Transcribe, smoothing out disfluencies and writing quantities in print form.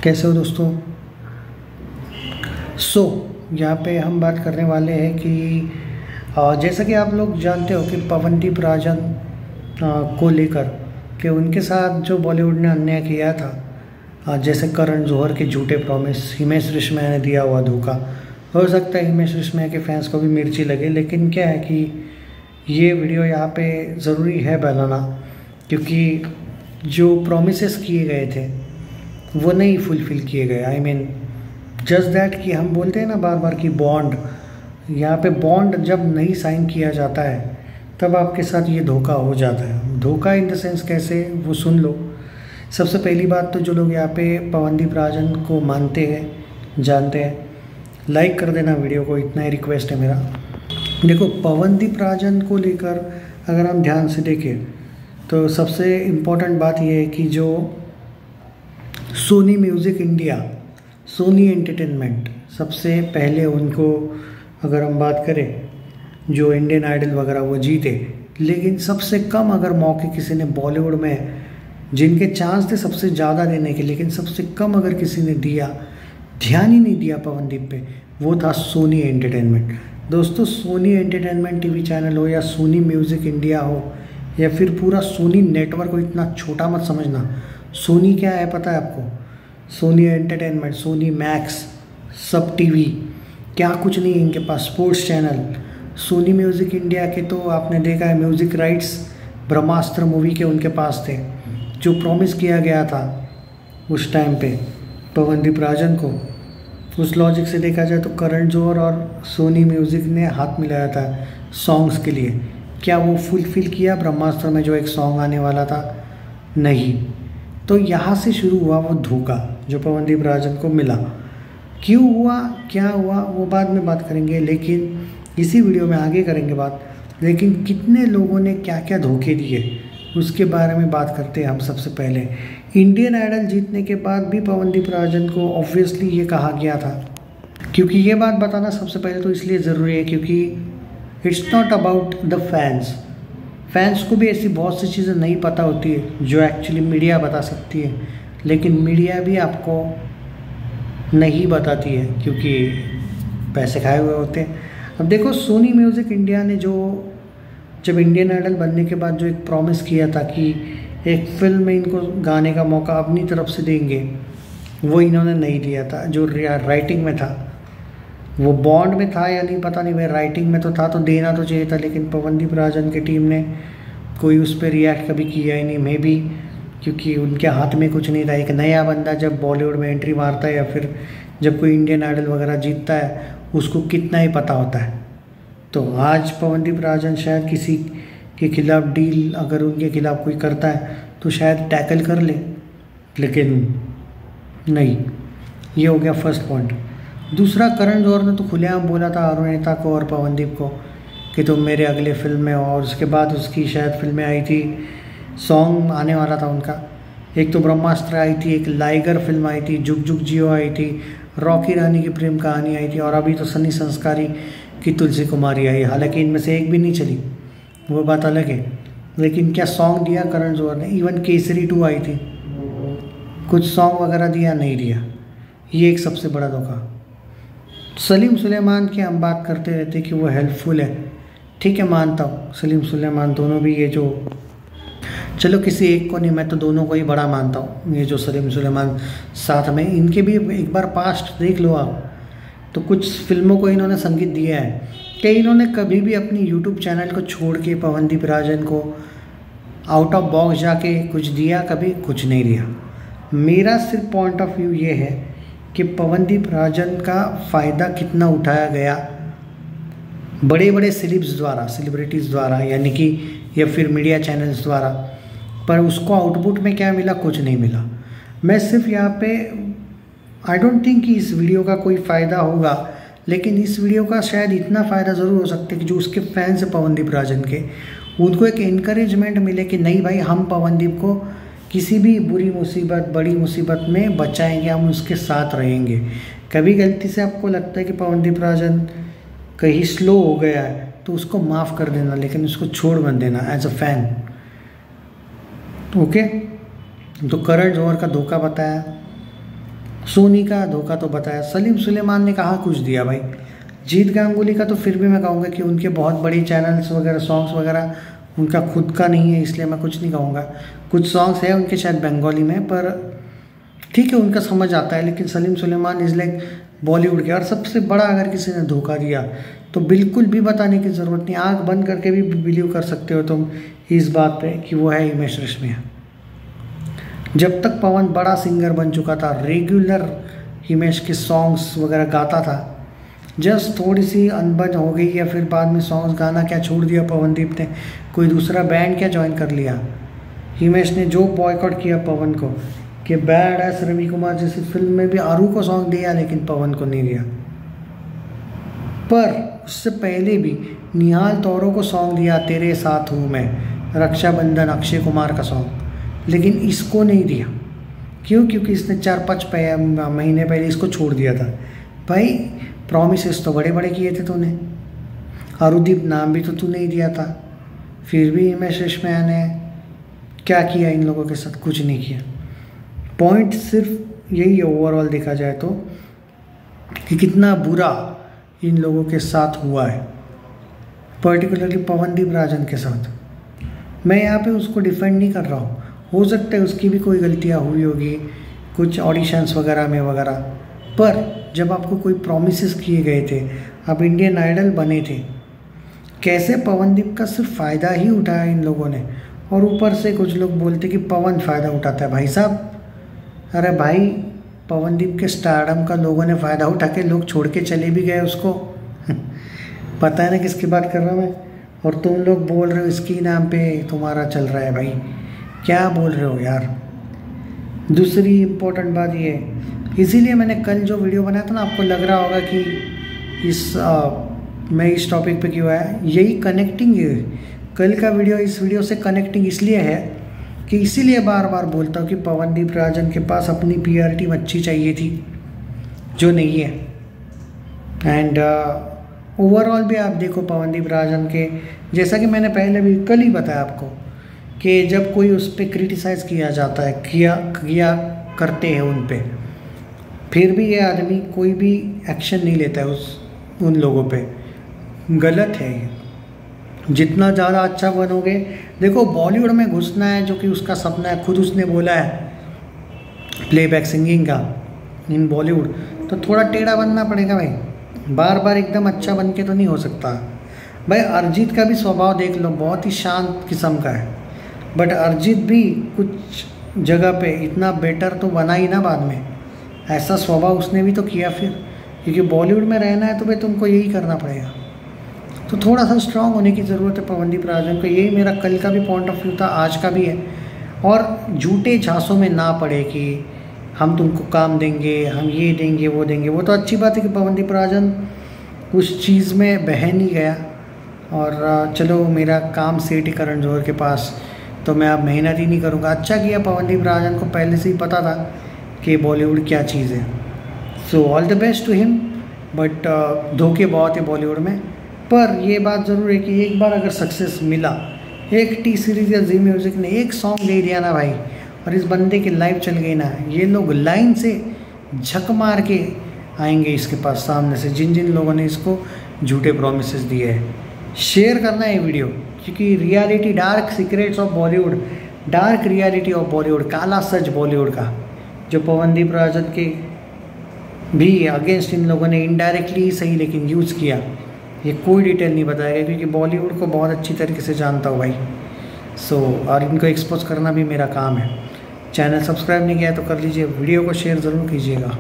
कैसे हो दोस्तों। यहाँ पे हम बात करने वाले हैं कि जैसा कि आप लोग जानते हो कि पवनदीप राजन को लेकर कि उनके साथ जो बॉलीवुड ने अन्याय किया था, जैसे करण जौहर के झूठे प्रॉमिस, हिमेश रेशमिया ने दिया हुआ धोखा। हो सकता है हिमेश रेशमिया के फैंस को भी मिर्ची लगे, लेकिन क्या है कि ये वीडियो यहाँ पे ज़रूरी है बनाना, क्योंकि जो प्रॉमिसेस किए गए थे वो नहीं फुलफ़िल किए गए। आई मीन जस्ट दैट कि हम बोलते हैं ना बार बार कि बॉन्ड, यहाँ पे बॉन्ड जब नहीं साइन किया जाता है तब आपके साथ ये धोखा हो जाता है। धोखा इन द सेंस कैसे, वो सुन लो। सबसे पहली बात तो जो लोग यहाँ पे पवनदीप राजन को मानते हैं, जानते हैं, लाइक कर देना वीडियो को, इतना ही रिक्वेस्ट है मेरा। देखो, पवनदीप राजन को लेकर अगर हम ध्यान से देखें तो सबसे इम्पोर्टेंट बात यह है कि जो Sony music India, Sony entertainment, सबसे पहले उनको अगर हम बात करें जो इंडियन आइडल वगैरह वो जीते, लेकिन सबसे कम अगर मौके किसी ने बॉलीवुड में, जिनके चांस थे सबसे ज़्यादा देने के, लेकिन सबसे कम अगर किसी ने दिया, ध्यान ही नहीं दिया पवनदीप पे, वो था सोनी एंटरटेनमेंट। दोस्तों, सोनी एंटरटेनमेंट टीवी चैनल हो या सोनी म्यूज़िक इंडिया हो या फिर पूरा सोनी नेटवर्क हो, इतना छोटा मत समझना। सोनी क्या है पता है आपको? Sony entertainment, Sony Max, SAB TV, क्या कुछ नहीं है इनके पास, sports channel. Sony music India के तो आपने देखा है म्यूज़िक राइट्स ब्रह्मास्त्र मूवी के उनके पास थे। जो प्रॉमिस किया गया था उस टाइम पे पवनदीप राजन को, उस लॉजिक से देखा जाए तो करण जौहर और सोनी म्यूज़िक ने हाथ मिलाया था सॉन्ग्स के लिए। क्या वो फुलफ़िल किया ब्रह्मास्त्र में जो एक सॉन्ग आने वाला था? नहीं। तो यहाँ से शुरू हुआ वो धोखा जो पवनदीप राजन को मिला। क्यों हुआ, क्या हुआ, वो बाद में बात करेंगे, लेकिन इसी वीडियो में आगे करेंगे बात। लेकिन कितने लोगों ने क्या क्या धोखे दिए उसके बारे में बात करते हैं हम। सबसे पहले इंडियन आइडल जीतने के बाद भी पवनदीप राजन को ऑब्वियसली ये कहा गया था, क्योंकि ये बात बताना सबसे पहले तो इसलिए ज़रूरी है क्योंकि it's not about the fans को भी ऐसी बहुत सी चीज़ें नहीं पता होती है जो एक्चुअली मीडिया बता सकती है, लेकिन मीडिया भी आपको नहीं बताती है क्योंकि पैसे खाए हुए होते हैं। अब देखो, सोनी म्यूज़िक इंडिया ने जो जब इंडियन आइडल बनने के बाद जो एक प्रॉमिस किया था कि एक फिल्म में इनको गाने का मौका अपनी तरफ से देंगे, वो इन्होंने नहीं दिया था। जो राइटिंग में था, वो बॉन्ड में था या नहीं पता नहीं, मैं राइटिंग में तो था, तो देना तो चाहिए था, लेकिन पवनदीप राजन की टीम ने कोई उस पर रिएक्ट कभी किया ही नहीं। मे बी क्योंकि उनके हाथ में कुछ नहीं था। एक नया बंदा जब बॉलीवुड में एंट्री मारता है या फिर जब कोई इंडियन आइडल वगैरह जीतता है, उसको कितना ही पता होता है। तो आज पवनदीप राजन शायद किसी के खिलाफ डील अगर उनके खिलाफ कोई करता है तो शायद टैकल कर ले, लेकिन नहीं। ये हो गया फर्स्ट पॉइंट। दूसरा, करण जौहर ने तो खुलेआम बोला था अरुणिता को और पवनदीप को कि तुम मेरे अगले फिल्म में हो, और उसके बाद उसकी शायद फिल्में आई थी, सॉन्ग आने वाला था उनका। एक तो ब्रह्मास्त्र आई थी, एक लाइगर फिल्म आई थी, जुग जुग जियो आई थी, रॉकी रानी की प्रेम कहानी आई थी, और अभी तो सनी संस्कारी की तुलसी कुमारी आई। हालांकि इनमें से एक भी नहीं चली, वो बात अलग है, लेकिन क्या सॉन्ग दिया करण जौहर ने? इवन केसरी 2 आई थी, कुछ सॉन्ग वगैरह दिया नहीं दिया। ये एक सबसे बड़ा धोखा। सलीम सुलेमान की हम बात करते रहते कि वो हेल्पफुल है, ठीक है, मानता हूँ। सलीम सुलेमान दोनों भी, ये जो, चलो किसी एक को नहीं, मैं तो दोनों को ही बड़ा मानता हूँ। ये जो सलीम सुलेमान साथ में, इनके भी एक बार पास्ट देख लो आप, तो कुछ फिल्मों को इन्होंने संगीत दिया है। क्या इन्होंने कभी भी अपनी यूट्यूब चैनल को छोड़ के पवनदीप राजन को आउट ऑफ बॉक्स जाके कुछ दिया? कभी कुछ नहीं दिया। मेरा सिर्फ पॉइंट ऑफ व्यू ये है कि पवनदीप राजन का फ़ायदा कितना उठाया गया बड़े बड़े सेलिब्रिटीज़ द्वारा, यानी कि या फिर मीडिया चैनल्स द्वारा, पर उसको आउटपुट में क्या मिला? कुछ नहीं मिला। मैं सिर्फ यहाँ पे आई डोंट थिंक कि इस वीडियो का कोई फ़ायदा होगा, लेकिन इस वीडियो का शायद इतना फ़ायदा ज़रूर हो सकता है कि जो उसके फैंस हैं पवनदीप राजन के, उनको एक इनकरेजमेंट मिले कि नहीं भाई, हम पवनदीप को किसी भी बुरी मुसीबत, बड़ी मुसीबत में बचाएंगे, हम उसके साथ रहेंगे। कभी गलती से आपको लगता है कि पवनदीप राजन कहीं स्लो हो गया है तो उसको माफ़ कर देना, लेकिन उसको छोड़ मत देना एज अ फैन। ओके, तो करण जौहर का धोखा बताया, सोनी का धोखा तो बताया, सलीम सुलेमान ने कहा कुछ दिया भाई। जीत गांगुली का तो फिर भी मैं कहूँगा कि उनके बहुत बड़ी चैनल्स वगैरह सॉन्ग्स वगैरह उनका खुद का नहीं है, इसलिए मैं कुछ नहीं कहूँगा। कुछ सॉन्ग्स हैं उनके शायद बंगाली में, पर ठीक है उनका समझ आता है। लेकिन सलीम सुलेमान इज़ लाइक बॉलीवुड के। और सबसे बड़ा अगर किसी ने धोखा दिया तो बिल्कुल भी बताने की ज़रूरत नहीं, आंख बंद करके भी बिलीव कर सकते हो तुम इस बात पे कि वो है हिमेश रेशमिया। जब तक पवन बड़ा सिंगर बन चुका था, रेगुलर हिमेश के सॉन्ग्स वगैरह गाता था, जस्ट थोड़ी सी अनबन हो गई या फिर बाद में सॉन्ग्स गाना क्या छोड़ दिया पवनदीप ने, कोई दूसरा बैंड क्या ज्वाइन कर लिया। हिमेश ने जो बॉयकॉट किया पवन को कि बैड एस रवि कुमार जैसी फिल्म में भी आरू को सॉन्ग दिया लेकिन पवन को नहीं दिया। पर उससे पहले भी निहाल तौरो को सॉन्ग दिया तेरे साथ हूँ मैं, रक्षाबंधन अक्षय कुमार का सॉन्ग, लेकिन इसको नहीं दिया। क्यों? क्योंकि इसने 4-5 महीने पहले इसको छोड़ दिया था। भाई प्रॉमिसेस तो बड़े बड़े किए थे तूने, आरुदीप नाम भी तो तूने ही दिया था, फिर भी हिमेश रेशमिया ने क्या किया इन लोगों के साथ? कुछ नहीं किया। पॉइंट सिर्फ यही है ओवरऑल देखा जाए तो कि कितना बुरा इन लोगों के साथ हुआ है, पर्टिकुलरली पवनदीप राजन के साथ। मैं यहाँ पे उसको डिफेंड नहीं कर रहा हूँ, हो सकता है उसकी भी कोई गलतियाँ हुई होगी कुछ ऑडिशंस वगैरह में वगैरह, पर जब आपको कोई प्रॉमिसेस किए गए थे, आप इंडियन आइडल बने थे, कैसे पवनदीप का सिर्फ फ़ायदा ही उठाया इन लोगों ने। और ऊपर से कुछ लोग बोलते कि पवन फ़ायदा उठाता है। भाई साहब, अरे भाई पवनदीप के स्टारडम का लोगों ने फ़ायदा उठा के लोग छोड़ के चले भी गए उसको पता है ना किसकी बात कर रहा हूँ मैं। और तुम लोग बोल रहे हो इसकी नाम पे तुम्हारा चल रहा है। भाई क्या बोल रहे हो यार। दूसरी इम्पोर्टेंट बात ये है, इसीलिए मैंने कल जो वीडियो बनाया था ना, आपको लग रहा होगा कि मैं इस टॉपिक पे क्यों आया, यही कनेक्टिंग है। कल का वीडियो इस वीडियो से कनेक्टिंग इसलिए है कि इसीलिए बार बार बोलता हूँ कि पवनदीप राजन के पास अपनी PR टीम अच्छी चाहिए थी, जो नहीं है। एंड ओवरऑल भी आप देखो पवनदीप राजन के, जैसा कि मैंने पहले भी कल ही बताया आपको कि जब कोई उस पर क्रिटिसाइज़ किया जाता है, किया करते हैं उन पे, फिर भी ये आदमी कोई भी एक्शन नहीं लेता है उन लोगों पे। गलत है ये। जितना ज़्यादा अच्छा बनोगे, देखो बॉलीवुड में घुसना है जो कि उसका सपना है, खुद उसने बोला है प्लेबैक सिंगिंग का इन बॉलीवुड, तो थोड़ा टेढ़ा बनना पड़ेगा भाई। बार बार एकदम अच्छा बन के तो नहीं हो सकता। भाई अरिजीत का भी स्वभाव देख लो, बहुत ही शांत किस्म का है, बट अरिजीत भी कुछ जगह पे इतना बेटर तो बना ही ना बाद में। ऐसा स्वभाव उसने भी तो किया फिर, क्योंकि बॉलीवुड में रहना है तो भाई तुमको यही करना पड़ेगा। तो थोड़ा सा स्ट्रांग होने की ज़रूरत है पवनदीप राजन को। यही मेरा कल का भी पॉइंट ऑफ व्यू था, आज का भी है। और झूठे झांसों में ना पड़े कि हम तुमको काम देंगे, हम ये देंगे वो देंगे। वो तो अच्छी बात है कि पवनदीप राजन उस चीज़ में बह नहीं गया और चलो मेरा काम सेठ ही करण जौहर के पास, तो मैं अब मेहनत ही नहीं करूँगा। अच्छा किया, पवनदीप राजन को पहले से ही पता था कि बॉलीवुड क्या चीज़ है। So all the best to him. But धोखे बहुत है बॉलीवुड में। पर ये बात ज़रूर है कि एक बार अगर सक्सेस मिला, एक टी सीरीज़ या जी म्यूज़िक ने एक सॉन्ग दे दिया ना भाई, और इस बंदे की लाइफ चल गई ना, ये लोग लाइन से झक मार के आएंगे इसके पास सामने से, जिन जिन लोगों ने इसको झूठे प्रॉमिसेस दिए हैं। शेयर करना है वीडियो, क्योंकि reality, dark secrets of Bollywood, dark reality of Bollywood, काला सच बॉलीवुड का, जो पवनदीप राजन के भी अगेंस्ट इन लोगों ने इनडायरेक्टली ही सही लेकिन यूज़ किया। ये कोई डिटेल नहीं बताएगा क्योंकि बॉलीवुड को बहुत अच्छी तरीके से जानता हूँ भाई। और इनको एक्सपोज करना भी मेरा काम है। चैनल सब्सक्राइब नहीं किया तो कर लीजिए, वीडियो को शेयर ज़रूर कीजिएगा।